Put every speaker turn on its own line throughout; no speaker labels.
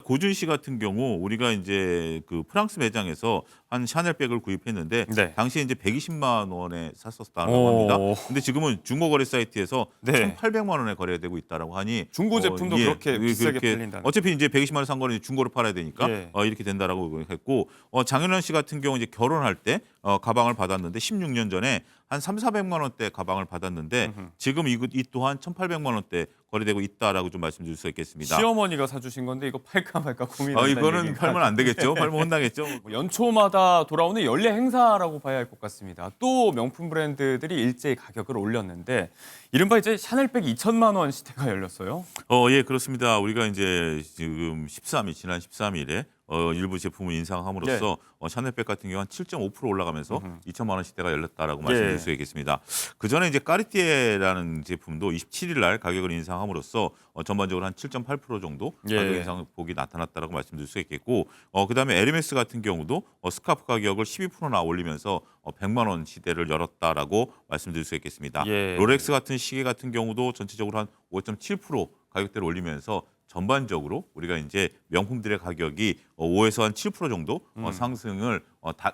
고준 씨 같은 경우 우리가 이제 그 프랑스 매장에서 한 샤넬백을 구입했는데
네.
당시에 이제 120만 원에 샀었다고 합니다.
오.
근데 지금은 중고 거래 사이트에서
네.
1,800만 원에 거래되고 있다라고 하니
중고 제품도 그렇게 비싸게
그렇게
팔린다는
어차피 이제 120만 원 산 거는 중고로 팔아야 되니까
예.
이렇게 된다라고 했고 장윤환 씨 같은 경우 이제 결혼할 때 가방을 받았는데 16년 전에 한 3,400만 원대 가방을 받았는데 지금 이 또한 1,800만 원대 거래되고 있다라고 좀 말씀드릴 수 있겠습니다.
시어머니가 사주신 건데 이거 팔까 말까 고민한다는
이거는
얘기가
팔면 안 되겠죠. 팔면 혼나겠죠.
뭐 연초마다 돌아오는 연례 행사라고 봐야 할 것 같습니다. 또 명품 브랜드들이 일제히 가격을 올렸는데 이른바 이제 샤넬백 2천만 원 시대가 열렸어요.
예, 그렇습니다. 우리가 이제 지금 지난 13일에 일부 제품을 인상함으로써 샤넬백 같은 경우 한 7.5% 올라가면서 2천만 원 시대가 열렸다라고 말씀드릴 수 있겠습니다. 그 전에 이제 까르띠에라는 제품도 27일 날 가격을 인상함으로써 전반적으로 한 7.8% 정도 가격 인상 폭이 나타났다라고 말씀드릴 수 있겠고, 그다음에 에르메스 같은 경우도 스카프 가격을 12%나 올리면서 100만 원 시대를 열었다라고 말씀드릴 수 있겠습니다. 롤렉스 같은 시계 같은 경우도 전체적으로 한 5.7% 가격대를 올리면서 전반적으로 우리가 이제 명품들의 가격이 5에서 한 7% 정도 상승을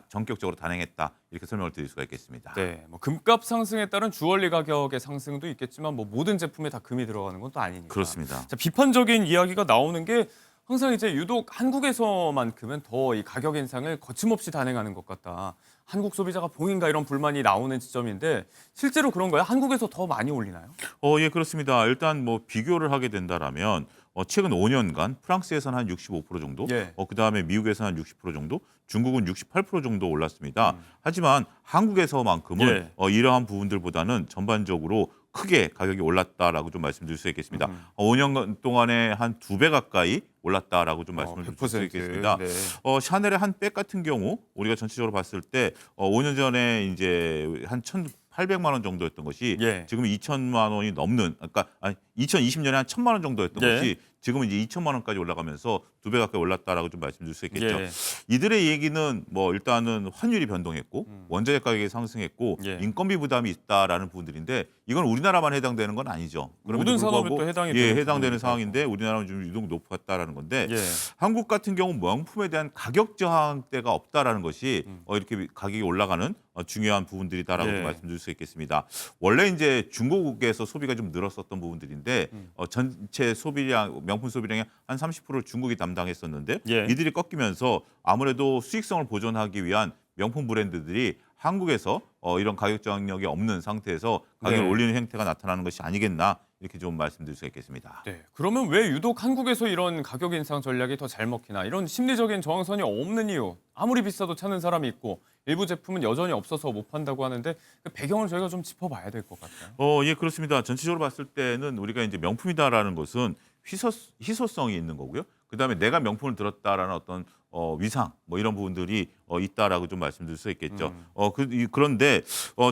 전격적으로 단행했다 이렇게 설명을 드릴 수가 있겠습니다.
네, 뭐 금값 상승에 따른 주얼리 가격의 상승도 있겠지만 뭐 모든 제품에 다 금이 들어가는 건 또 아니니까.
그렇습니다.
자, 비판적인 이야기가 나오는 게 항상 이제 유독 한국에서만큼은 더 이 가격 인상을 거침없이 단행하는 것 같다. 한국 소비자가 봉인가 이런 불만이 나오는 지점인데 실제로 그런가요? 한국에서 더 많이 올리나요?
예, 그렇습니다. 일단 뭐 비교를 하게 된다라면 최근 5년간 프랑스에서는 한 65% 정도, 그다음에 미국에서는 한 60% 정도, 중국은 68% 정도 올랐습니다. 하지만 한국에서만큼은 이러한 부분들보다는 전반적으로 크게 가격이 올랐다라고 좀 말씀드릴 수 있겠습니다. 5년 동안에 한 2배 가까이 올랐다라고 좀 말씀을 드릴 수 있겠습니다. 샤넬의 한 백 같은 경우 우리가 전체적으로 봤을 때 5년 전에 이제 한 1,800만 원 정도였던 것이 지금 2천만 원이 넘는, 그러니까 2020년에 한 1,000만 원 정도였던 것이 지금은 이제 2천만 원까지 올라가면서 2배 가까이 올랐다라고 좀 말씀드릴 수 있겠죠. 이들의 얘기는 뭐 일단은 환율이 변동했고 원자재 가격이 상승했고 인건비 부담이 있다라는 부분들인데 이건 우리나라만 해당되는 건 아니죠.
모든 산업에 또 해당이 되는
해당되는 상황인데 우리나라는 좀 유독 높았다라는 건데 한국 같은 경우 명품에 대한 가격 저항대가 없다라는 것이 이렇게 가격이 올라가는 중요한 부분들이다라고 말씀드릴 수 있겠습니다. 원래 이제 중국에서 소비가 좀 늘었었던 부분들인데 전체 소비량, 명품 소비량의 한 30%를 중국이 담당했었는데 이들이 꺾이면서 아무래도 수익성을 보존하기 위한 명품 브랜드들이 한국에서 이런 가격 저항력이 없는 상태에서 가격을 올리는 행태가 나타나는 것이 아니겠나 이렇게 좀 말씀드릴 수 있겠습니다.
그러면 왜 유독 한국에서 이런 가격 인상 전략이 더 잘 먹히나? 이런 심리적인 저항선이 없는 이유. 아무리 비싸도 찾는 사람이 있고 일부 제품은 여전히 없어서 못 판다고 하는데 그 배경을 저희가 좀 짚어봐야 될 것 같아요.
예, 그렇습니다. 전체적으로 봤을 때는 우리가 이제 명품이다라는 것은 희소성이 있는 거고요. 그다음에 내가 명품을 들었다라는 어떤 위상 뭐 이런 부분들이 있다라고 좀 말씀드릴 수 있겠죠. 그런데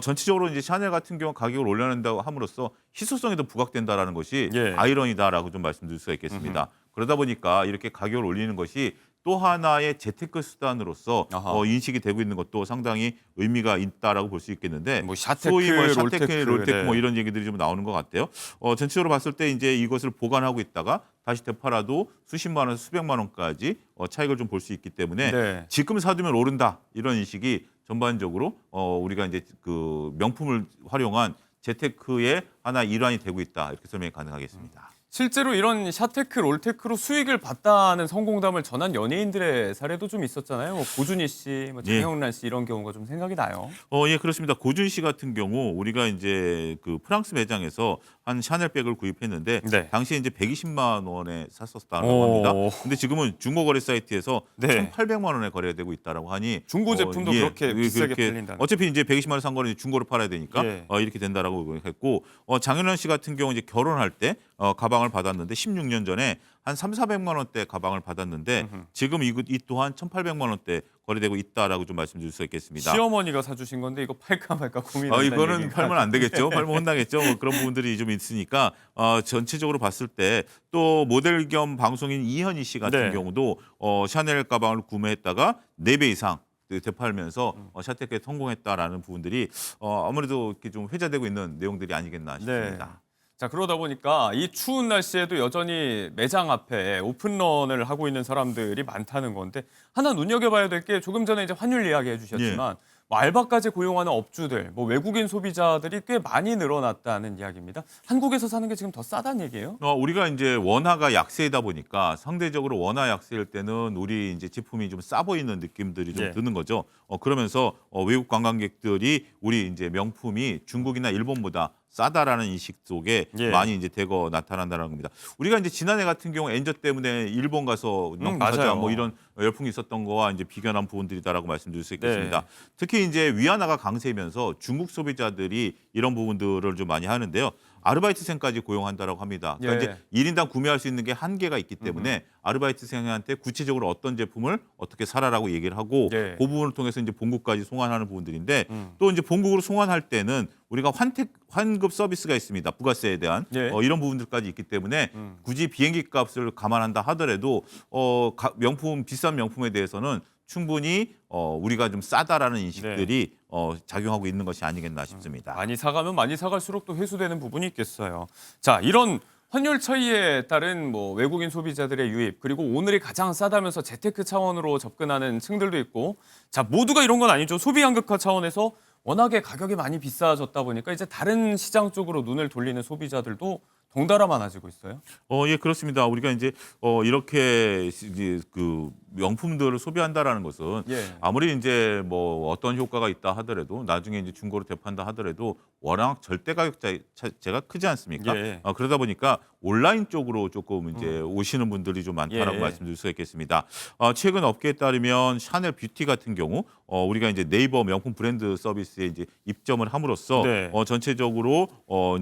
전체적으로 이제 샤넬 같은 경우 가격을 올려낸다고 함으로써 희소성이 더 부각된다라는 것이 아이러니다라고 좀 말씀드릴 수가 있겠습니다. 그러다 보니까 이렇게 가격을 올리는 것이 또 하나의 재테크 수단으로서 인식이 되고 있는 것도 상당히 의미가 있다라고 볼 수 있겠는데
뭐 샤테크,
소위 뭐 샤테크,
롤테크,
롤테크 뭐 이런 얘기들이 좀 나오는 것 같아요. 전체적으로 봤을 때 이제 이것을 보관하고 있다가 다시 되팔아도 수십만 원, 수백만 원까지 차익을 좀 볼 수 있기 때문에 지금 사두면 오른다 이런 인식이 전반적으로 우리가 이제 그 명품을 활용한 재테크의 하나 일환이 되고 있다 이렇게 설명이 가능하겠습니다.
실제로 이런 샤테크, 롤테크로 수익을 봤다는 성공담을 전한 연예인들의 사례도 좀 있었잖아요. 뭐 고준희 씨, 뭐 장영란 씨 이런 경우가 좀 생각이 나요.
예, 그렇습니다. 고준 씨 같은 경우 우리가 이제 그 프랑스 매장에서 한 샤넬백을 구입했는데 당시에 이제 120만 원에 샀었다고 합니다. 근데 지금은 중고 거래 사이트에서 1,800만 원에 거래되고 있다라고 하니
중고 제품도 그렇게 비싸게 팔린다는.
어차피 이제 120만 원 산 거는 중고로 팔아야 되니까 이렇게 된다라고 했고 장윤환 씨 같은 경우 이제 결혼할 때 가방을 받았는데 16년 전에 한 3,400만 원대 가방을 받았는데 지금 이 또한 1,800만 원대 거래되고 있다라고 좀 말씀드릴 수 있겠습니다.
시어머니가 사주신 건데 이거 팔까 말까 고민한다는
이거는
얘기가
팔면 안 되겠죠. 팔면 혼나겠죠. 뭐 그런 부분들이 좀 있으니까 전체적으로 봤을 때 또 모델 겸 방송인 이현희 씨 같은 경우도 샤넬 가방을 구매했다가 4배 이상 되팔면서 샤테크에 성공했다라는 부분들이 아무래도 이렇게 좀 회자되고 있는 내용들이 아니겠나 싶습니다.
자, 그러다 보니까 이 추운 날씨에도 여전히 매장 앞에 오픈런을 하고 있는 사람들이 많다는 건데 하나 눈여겨봐야 될 게 조금 전에 이제 환율 이야기 해주셨지만 뭐 알바까지 고용하는 업주들, 뭐 외국인 소비자들이 꽤 많이 늘어났다는 이야기입니다. 한국에서 사는 게 지금 더 싸다는 얘기예요?
우리가 이제 원화가 약세이다 보니까 상대적으로 원화 약세일 때는 우리 이제 제품이 좀 싸 보이는 느낌들이 좀
예.
드는 거죠. 그러면서 외국 관광객들이 우리 이제 명품이 중국이나 일본보다 싸다라는 인식 속에
예.
많이 이제 대거 나타난다는 겁니다. 우리가 이제 지난해 같은 경우 엔저 때문에 일본 가서 명품 사자
맞아요.
뭐 이런 열풍이 있었던 거와 이제 비견한 부분들이다라고 말씀드릴 수 있겠습니다.
네.
특히 이제 위안화가 강세이면서 중국 소비자들이 이런 부분들을 좀 많이 하는데요. 아르바이트생까지 고용한다라고 합니다. 그러니까
예.
이제 1인당 구매할 수 있는 게 한계가 있기 때문에 아르바이트생한테 구체적으로 어떤 제품을 어떻게 사라라고 얘기를 하고
예.
그 부분을 통해서 이제 본국까지 송환하는 부분들인데
음.
또 이제 본국으로 송환할 때는 우리가 환급 서비스가 있습니다. 부가세에 대한
예.
이런 부분들까지 있기 때문에 굳이 비행기 값을 감안한다 하더라도 명품 비싼 명품에 대해서는 충분히 우리가 좀 싸다라는 인식들이 작용하고 있는 것이 아니겠나 싶습니다.
많이 사가면 많이 사갈수록 또 회수되는 부분이 있겠어요. 자, 이런 환율 차이에 따른 뭐 외국인 소비자들의 유입, 그리고 오늘이 가장 싸다면서 재테크 차원으로 접근하는 층들도 있고, 자, 모두가 이런 건 아니죠. 소비 양극화 차원에서 워낙에 가격이 많이 비싸졌다 보니까 이제 다른 시장 쪽으로 눈을 돌리는 소비자들도 덩달아 많아지고 있어요.
예, 그렇습니다. 우리가 이제 이렇게 이제 그 명품들을 소비한다라는 것은
예.
아무리 이제 뭐 어떤 효과가 있다 하더라도 나중에 이제 중고로 되판다 하더라도 워낙 절대 가격 차이가 크지 않습니까?
예.
그러다 보니까 온라인 쪽으로 조금 이제 오시는 분들이 좀 많다라고
예.
말씀드릴 수가 있겠습니다. 최근 업계에 따르면 샤넬 뷰티 같은 경우 우리가 이제 네이버 명품 브랜드 서비스에 이제 입점을 함으로써
네.
전체적으로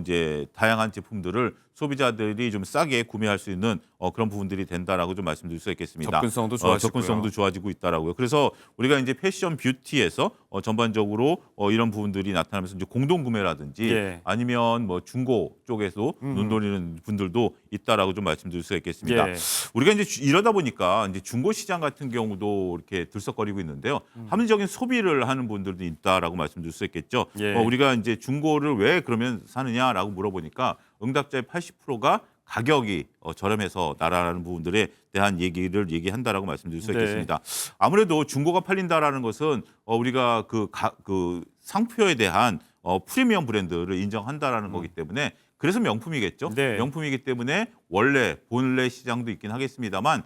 이제 다양한 제품들을 소비자들이 좀 싸게 구매할 수 있는 그런 부분들이 된다라고 좀 말씀드릴 수 있겠습니다.
접근성도 좋아지고요.
접근성도 좋아지고 있다라고요. 그래서 우리가 이제 패션 뷰티에서 전반적으로 이런 부분들이 나타나면서 이제 공동 구매라든지
예.
아니면 뭐 중고 쪽에서 눈 돌리는 분들도 있다라고 좀 말씀드릴 수 있겠습니다.
예.
우리가 이제 이러다 보니까 이제 중고 시장 같은 경우도 이렇게 들썩거리고 있는데요. 합리적인 소비를 하는 분들도 있다라고 말씀드릴 수 있겠죠.
예.
우리가 이제 중고를 왜 그러면 사느냐라고 물어보니까 응답자의 80%가 가격이 저렴해서 나라라는 부분들에 대한 얘기한다라고 말씀드릴 수
네.
있겠습니다. 아무래도 중고가 팔린다라는 것은 우리가 그 상표에 대한 프리미엄 브랜드를 인정한다라는 거기 때문에 그래서 명품이겠죠.
네.
명품이기 때문에 원래 본래 시장도 있긴 하겠습니다만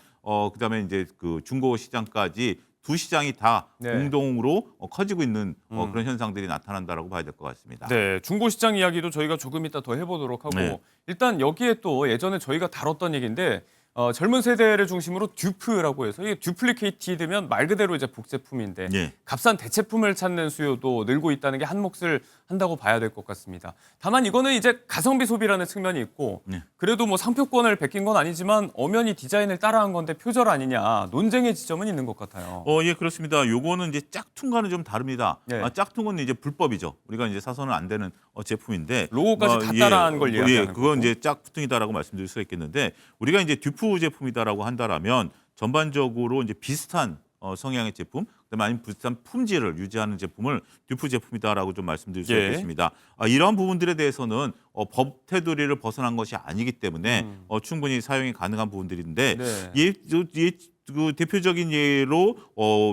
그다음에 이제 그 중고 시장까지 두 시장이 다
네.
공동으로 커지고 있는 그런 현상들이 나타난다라고 봐야 될 것 같습니다.
네, 중고 시장 이야기도 저희가 조금 이따 더 해보도록 하고
네.
일단 여기에 또 예전에 저희가 다뤘던 얘기인데 젊은 세대를 중심으로 듀프라고 해서 이게 듀플리케이티드면 말 그대로 이제 복제품인데
예.
값싼 대체품을 찾는 수요도 늘고 있다는 게 한 몫을 한다고 봐야 될 것 같습니다. 다만 이거는 이제 가성비 소비라는 측면이 있고
네.
그래도 뭐 상표권을 베낀 건 아니지만 엄연히 디자인을 따라한 건데 표절 아니냐 논쟁의 지점은 있는 것 같아요.
예, 그렇습니다. 요거는 이제 짝퉁과는 좀 다릅니다.
네.
짝퉁은 이제 불법이죠. 우리가 이제 사서는 안 되는 제품인데
로고까지 다 따라한 걸 이야기하는
그건
거고.
이제 짝퉁이다라고 말씀드릴 수 있겠는데 우리가 이제 듀프 제품이다라고 한다라면 전반적으로 이제 비슷한 성향의 제품, 그다음에 아니면 비슷한 품질을 유지하는 제품을 듀프 제품이다라고 좀 말씀드릴 수
예.
있겠습니다. 이러한 부분들에 대해서는 법 테두리를 벗어난 것이 아니기 때문에 충분히 사용이 가능한 부분들인데
네.
그 대표적인 예로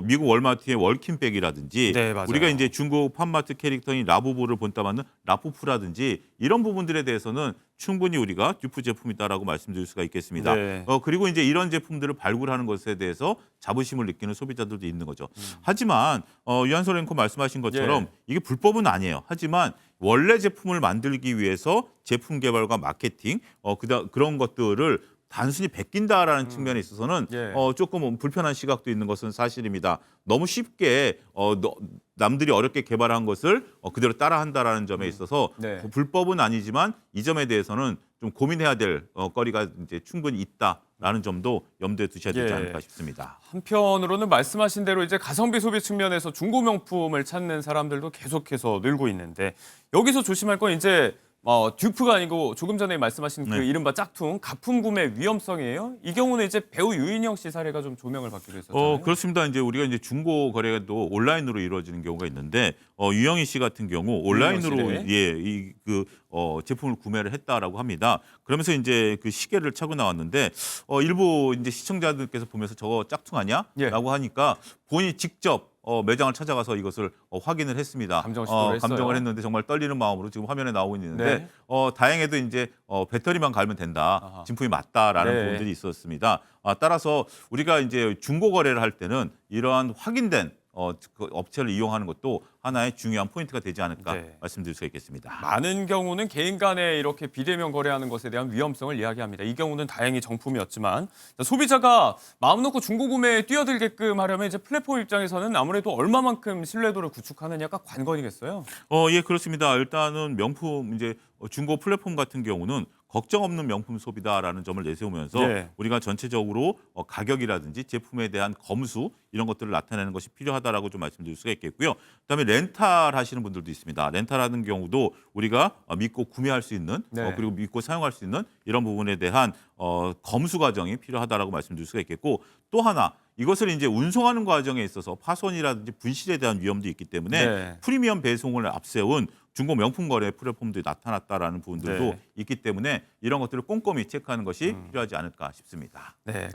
미국 월마트의 월킨백이라든지
네, 맞아요.
우리가 이제 중국 팝마트 캐릭터인 라부부를 본따마는 라푸프라든지 이런 부분들에 대해서는 충분히 우리가 듀프 제품이다라고 말씀드릴 수가 있겠습니다.
네.
그리고 이제 이런 제품들을 발굴하는 것에 대해서 자부심을 느끼는 소비자들도 있는 거죠. 하지만 유한솔 앵커 말씀하신 것처럼
예.
이게 불법은 아니에요. 하지만 원래 제품을 만들기 위해서 제품 개발과 마케팅 그런 것들을 단순히 베낀다라는 측면에 있어서는
예.
조금 불편한 시각도 있는 것은 사실입니다. 너무 쉽게 남들이 어렵게 개발한 것을 그대로 따라한다라는 점에 있어서
네.
불법은 아니지만 이 점에 대해서는 좀 고민해야 될 거리가 이제 충분히 있다라는 점도 염두에 두셔야 되지
예.
않을까 싶습니다.
한편으로는 말씀하신 대로 이제 가성비 소비 측면에서 중고 명품을 찾는 사람들도 계속해서 늘고 있는데 여기서 조심할 건 이제 듀프가 아니고 조금 전에 말씀하신 그
네.
이른바 짝퉁 가품 구매 위험성이에요. 이 경우는 이제 배우 유인영 씨 사례가 좀 조명을 받기도 했었잖아요.
그렇습니다. 이제 우리가 이제 중고 거래도 온라인으로 이루어지는 경우가 있는데 유영희 씨 같은 경우 온라인으로
유인영
제품을 구매를 했다라고 합니다. 그러면서 이제 그 시계를 차고 나왔는데 일부 이제 시청자들께서 보면서 저거 짝퉁 아니야?라고
예.
하니까 본인이 직접 매장을 찾아가서 이것을 확인을 했습니다.
감정 시도를 했어요.
감정을 했는데 정말 떨리는 마음으로 지금 화면에 나오고 있는데
네.
다행히도 이제 배터리만 갈면 된다.
아하.
진품이 맞다라는
네.
부분들이 있었습니다. 따라서 우리가 이제 중고 거래를 할 때는 이러한 확인된 그 업체를 이용하는 것도 하나의 중요한 포인트가 되지 않을까
네.
말씀드릴 수 있겠습니다.
많은 경우는 개인 간에 이렇게 비대면 거래하는 것에 대한 위험성을 이야기합니다. 이 경우는 다행히 정품이었지만 소비자가 마음 놓고 중고 구매에 뛰어들게끔 하려면 이제 플랫폼 입장에서는 아무래도 얼마만큼 신뢰도를 구축하느냐가 관건이겠어요.
예, 그렇습니다. 일단은 명품 이제 중고 플랫폼 같은 경우는 걱정 없는 명품 소비다라는 점을 내세우면서
네.
우리가 전체적으로 가격이라든지 제품에 대한 검수 이런 것들을 나타내는 것이 필요하다라고 좀 말씀드릴 수가 있겠고요. 그다음에 렌탈 하시는 분들도 있습니다. 렌탈하는 경우도 우리가 믿고 구매할 수 있는
네.
그리고 믿고 사용할 수 있는 이런 부분에 대한 검수 과정이 필요하다라고 말씀드릴 수가 있겠고 또 하나 이것을 이제 운송하는 과정에 있어서 파손이라든지 분실에 대한 위험도 있기 때문에
네.
프리미엄 배송을 앞세운 중고 명품 거래 플랫폼들이 나타났다라는 부분들도
네.
있기 때문에 이런 것들을 꼼꼼히 체크하는 것이 필요하지 않을까 싶습니다.
네.